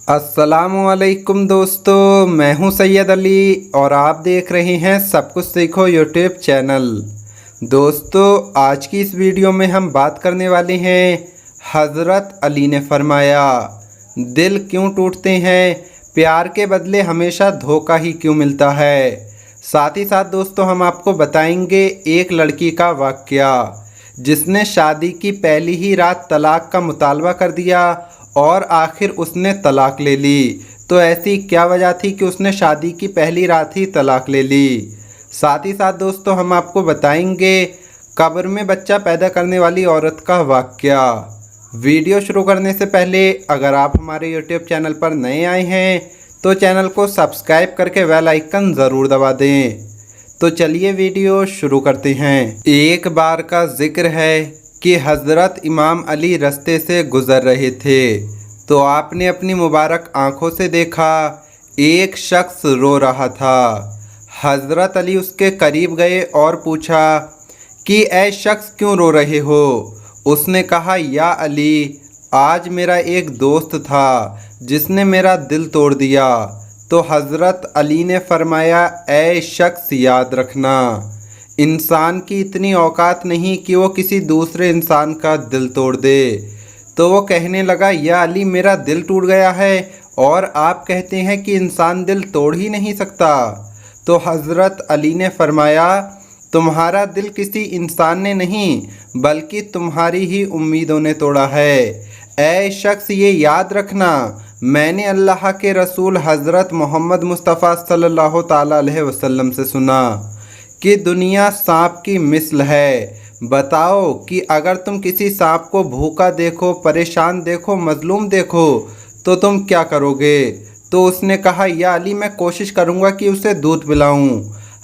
अस्सलामुअलैकुम दोस्तों, मैं हूं सैयद अली और आप देख रहे हैं सब कुछ सीखो यूट्यूब चैनल। दोस्तों, आज की इस वीडियो में हम बात करने वाले हैं हज़रत अली ने फरमाया, दिल क्यों टूटते हैं, प्यार के बदले हमेशा धोखा ही क्यों मिलता है। साथ ही साथ दोस्तों हम आपको बताएंगे एक लड़की का वाक़या जिसने शादी की पहली ही रात तलाक का मुतालबा कर दिया और आखिर उसने तलाक ले ली। तो ऐसी क्या वजह थी कि उसने शादी की पहली रात ही तलाक ले ली। साथ ही साथ दोस्तों हम आपको बताएंगे कब्र में बच्चा पैदा करने वाली औरत का वाक़या। वीडियो शुरू करने से पहले अगर आप हमारे यूट्यूब चैनल पर नए आए हैं तो चैनल को सब्सक्राइब करके बेल आइकन ज़रूर दबा दें। तो चलिए वीडियो शुरू करते हैं। एक बार का जिक्र है कि हज़रत इमाम अली रास्ते से गुज़र रहे थे तो आपने अपनी मुबारक आँखों से देखा एक शख्स रो रहा था। हज़रत अली उसके करीब गए और पूछा कि ऐ शख्स क्यों रो रहे हो। उसने कहा, या अली, आज मेरा एक दोस्त था जिसने मेरा दिल तोड़ दिया। तो हज़रत अली ने फरमाया, ऐ शख्स, याद रखना, इंसान की इतनी औकात नहीं कि वो किसी दूसरे इंसान का दिल तोड़ दे। तो वो कहने लगा, या अली, मेरा दिल टूट गया है और आप कहते हैं कि इंसान दिल तोड़ ही नहीं सकता। तो हज़रत अली ने फरमाया, तुम्हारा दिल किसी इंसान ने नहीं बल्कि तुम्हारी ही उम्मीदों ने तोड़ा है। ऐ शख्स, ये याद रखना, मैंने अल्लाह के रसूल हज़रत मोहम्मद मुस्तफ़ा सल्लल्लाहु ताला अलैहि वसल्लम से सुना कि दुनिया सांप की मिसल है। बताओ कि अगर तुम किसी सांप को भूखा देखो, परेशान देखो, मजलूम देखो तो तुम क्या करोगे। तो उसने कहा, या अली, मैं कोशिश करूँगा कि उसे दूध पिलाऊँ।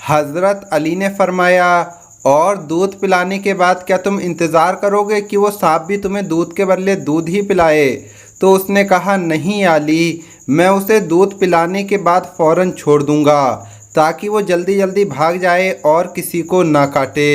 हज़रत अली ने फरमाया, और दूध पिलाने के बाद क्या तुम इंतज़ार करोगे कि वो सांप भी तुम्हें दूध के बदले दूध ही पिलाए। तो उसने कहा, नहीं अली, मैं उसे दूध पिलाने के बाद फ़ौरन छोड़ दूँगा ताकि वो जल्दी जल्दी भाग जाए और किसी को ना काटे।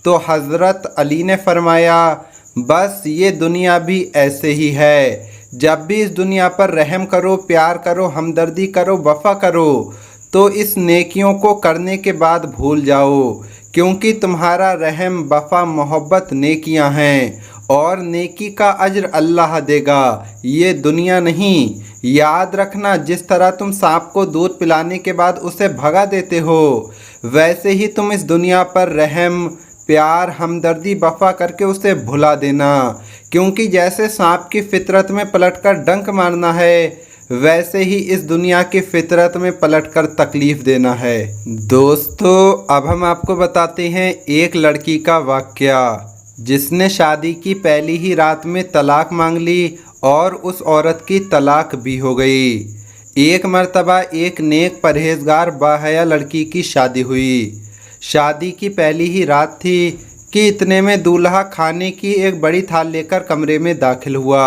तो हज़रत अली ने फरमाया, बस ये दुनिया भी ऐसे ही है। जब भी इस दुनिया पर रहम करो, प्यार करो, हमदर्दी करो, वफ़ा करो तो इस नेकियों को करने के बाद भूल जाओ, क्योंकि तुम्हारा रहम, वफ़ा, मोहब्बत नेकियां हैं और नेकी का अज्र अल्लाह देगा, ये दुनिया नहीं। याद रखना, जिस तरह तुम सांप को दूध पिलाने के बाद उसे भगा देते हो, वैसे ही तुम इस दुनिया पर रहम, प्यार, हमदर्दी, वफ़ा करके उसे भुला देना, क्योंकि जैसे सांप की फितरत में पलटकर डंक मारना है वैसे ही इस दुनिया की फितरत में पलटकर तकलीफ़ देना है। दोस्तों, अब हम आपको बताते हैं एक लड़की का वाक़या जिसने शादी की पहली ही रात में तलाक मांग ली और उस औरत की तलाक भी हो गई। एक मर्तबा एक नेक परहेजगार बाहया लड़की की शादी हुई। शादी की पहली ही रात थी कि इतने में दूल्हा खाने की एक बड़ी थाल लेकर कमरे में दाखिल हुआ।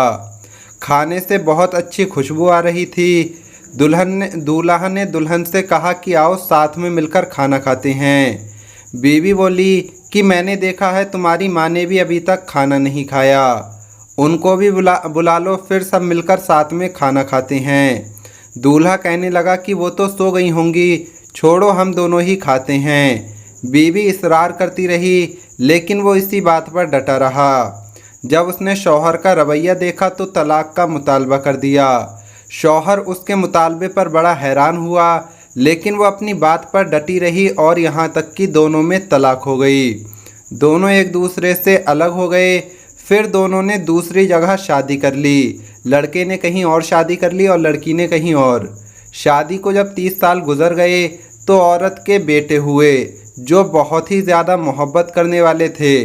खाने से बहुत अच्छी खुशबू आ रही थी। दूल्हा ने दुल्हन से कहा कि आओ साथ में मिलकर खाना खाते हैं। बीवी बोली कि मैंने देखा है तुम्हारी माँ ने भी अभी तक खाना नहीं खाया, उनको भी बुला लो, फिर सब मिलकर साथ में खाना खाते हैं। दूल्हा कहने लगा कि वो तो सो गई होंगी, छोड़ो हम दोनों ही खाते हैं। बीवी इसरार करती रही लेकिन वो इसी बात पर डटा रहा। जब उसने शौहर का रवैया देखा तो तलाक का मुतालबा कर दिया। शौहर उसके मुतालबे पर बड़ा हैरान हुआ लेकिन वो अपनी बात पर डटी रही और यहाँ तक कि दोनों में तलाक हो गई। दोनों एक दूसरे से अलग हो गए। फिर दोनों ने दूसरी जगह शादी कर ली। लड़के ने कहीं और शादी कर ली और लड़की ने कहीं और। शादी को जब 30 साल गुजर गए तो औरत के बेटे हुए जो बहुत ही ज़्यादा मोहब्बत करने वाले थे।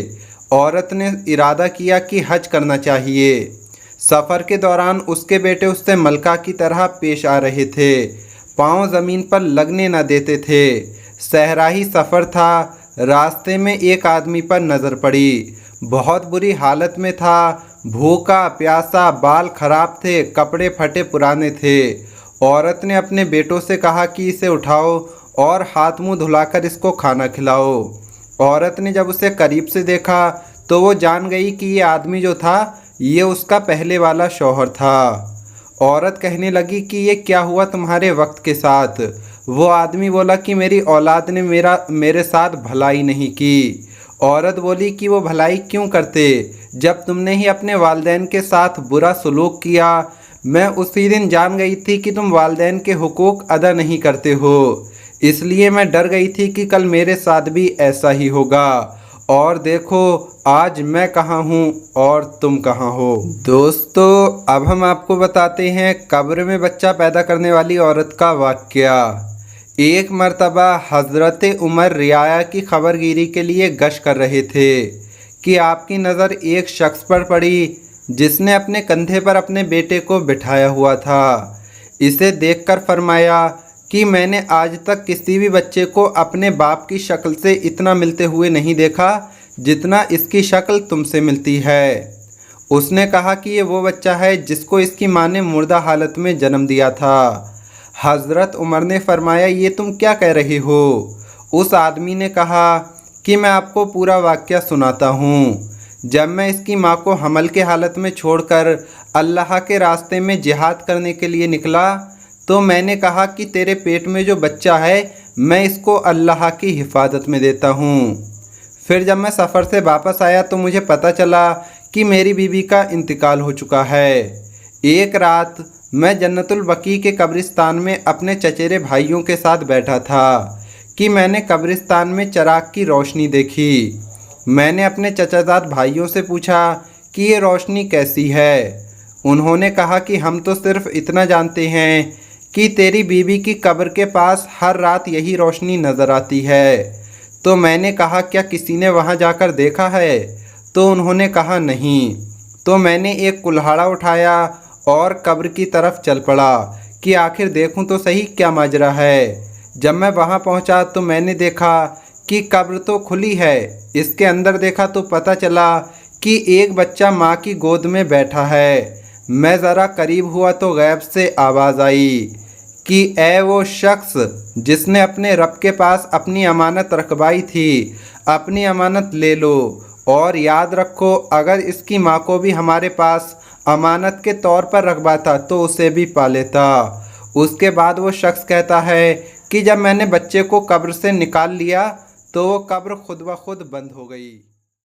औरत ने इरादा किया कि हज करना चाहिए। सफ़र के दौरान उसके बेटे उससे मलका की तरह पेश आ रहे थे, पाँव ज़मीन पर लगने न देते थे। सहराही सफ़र था। रास्ते में एक आदमी पर नज़र पड़ी, बहुत बुरी हालत में था, भूखा प्यासा, बाल खराब थे, कपड़े फटे पुराने थे। औरत ने अपने बेटों से कहा कि इसे उठाओ और हाथ मुंह धुलाकर इसको खाना खिलाओ। औरत ने जब उसे करीब से देखा तो वो जान गई कि ये आदमी जो था ये उसका पहले वाला शौहर था। औरत कहने लगी कि ये क्या हुआ तुम्हारे वक्त के साथ। वो आदमी बोला कि मेरी औलाद ने मेरे साथ भलाई नहीं की। औरत बोली कि वो भलाई क्यों करते, जब तुमने ही अपने वालिदैन के साथ बुरा सलूक किया। मैं उसी दिन जान गई थी कि तुम वालिदैन के हुकूक अदा नहीं करते हो, इसलिए मैं डर गई थी कि कल मेरे साथ भी ऐसा ही होगा। और देखो आज मैं कहाँ हूँ और तुम कहाँ हो। दोस्तों अब हम आपको बताते हैं कब्र में बच्चा पैदा करने वाली औरत का वाक़या। एक मर्तबा हज़रत उमर रियाया की खबरगिरी के लिए गश्त कर रहे थे कि आपकी नज़र एक शख्स पर पड़ी जिसने अपने कंधे पर अपने बेटे को बिठाया हुआ था। इसे देखकर फरमाया कि मैंने आज तक किसी भी बच्चे को अपने बाप की शक्ल से इतना मिलते हुए नहीं देखा जितना इसकी शक्ल तुमसे मिलती है। उसने कहा कि ये वो बच्चा है जिसको इसकी माँ ने मुर्दा हालत में जन्म दिया था। हज़रत उमर ने फरमाया ये तुम क्या कह रहे हो। उस आदमी ने कहा कि मैं आपको पूरा वाक़या सुनाता हूँ। जब मैं इसकी माँ को हमल के हालत में छोड़कर अल्लाह के रास्ते में जिहाद करने के लिए निकला तो मैंने कहा कि तेरे पेट में जो बच्चा है मैं इसको अल्लाह की हिफाजत में देता हूँ। फिर जब मैं सफ़र से वापस आया तो मुझे पता चला कि मेरी बीवी का इंतकाल हो चुका है। एक रात मैं जन्नतुल बकी के कब्रिस्तान में अपने चचेरे भाइयों के साथ बैठा था कि मैंने कब्रिस्तान में चिराग की रोशनी देखी। मैंने अपने चचाजाद भाइयों से पूछा कि ये रोशनी कैसी है। उन्होंने कहा कि हम तो सिर्फ इतना जानते हैं कि तेरी बीवी की कब्र के पास हर रात यही रोशनी नज़र आती है। तो मैंने कहा क्या किसी ने वहाँ जाकर देखा है? तो उन्होंने कहा नहीं। तो मैंने एक कुल्हाड़ा उठाया और कब्र की तरफ चल पड़ा कि आखिर देखूं तो सही क्या माजरा है। जब मैं वहां पहुंचा तो मैंने देखा कि कब्र तो खुली है। इसके अंदर देखा तो पता चला कि एक बच्चा माँ की गोद में बैठा है। मैं ज़रा करीब हुआ तो गैब से आवाज़ आई कि ऐ वो शख्स जिसने अपने रब के पास अपनी अमानत रखवाई थी, अपनी अमानत ले लो और याद रखो अगर इसकी माँ को भी हमारे पास अमानत के तौर पर रखवाता तो उसे भी पा लेता। उसके बाद वो शख्स कहता है कि जब मैंने बच्चे को कब्र से निकाल लिया तो वो कब्र खुद ब खुद बंद हो गई।